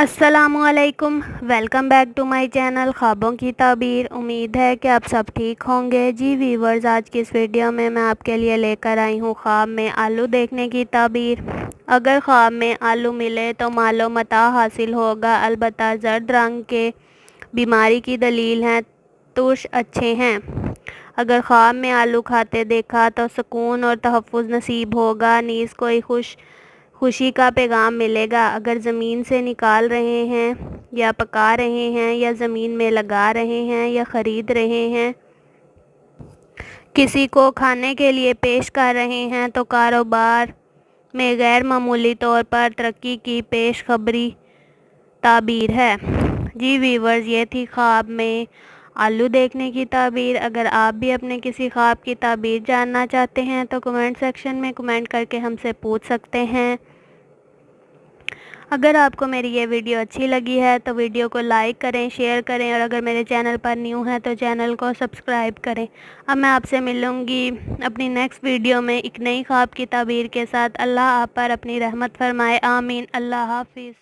अस्सलामुअलैकुम, welcome back to my channel ख्वाबों की ताबीर। उम्मीद है कि आप सब ठीक होंगे। जी व्यूवर्स, आज की इस वीडियो में मैं आपके लिए लेकर आई हूँ ख्वाब में आलू देखने की ताबीर। अगर ख्वाब में आलू मिले तो मालो मता हासिल होगा, अलबत्ता जर्द रंग के बीमारी की दलील हैं, तुर्श अच्छे हैं। अगर ख्वाब में आलू खाते देखा तो सुकून और तहफ़्फ़ुज़ नसीब होगा, नीज़ कोई खुशी का पैगाम मिलेगा। अगर ज़मीन से निकाल रहे हैं या पका रहे हैं या ज़मीन में लगा रहे हैं या ख़रीद रहे हैं, किसी को खाने के लिए पेश कर रहे हैं तो कारोबार में गैर मामूली तौर पर तरक्की की पेशखबरी ताबीर है। जी व्यूवर्स, ये थी ख्वाब में आलू देखने की ताबीर। अगर आप भी अपने किसी ख्वाब की ताबीर जानना चाहते हैं तो कमेंट सेक्शन में कमेंट करके हमसे पूछ सकते हैं। अगर आपको मेरी ये वीडियो अच्छी लगी है तो वीडियो को लाइक करें, शेयर करें और अगर मेरे चैनल पर न्यू हैं तो चैनल को सब्सक्राइब करें। अब मैं आपसे मिलूँगी अपनी नेक्स्ट वीडियो में एक नई ख्वाब की ताबीर के साथ। अल्लाह आप पर अपनी रहमत फरमाए, आमीन। अल्लाह हाफिज़।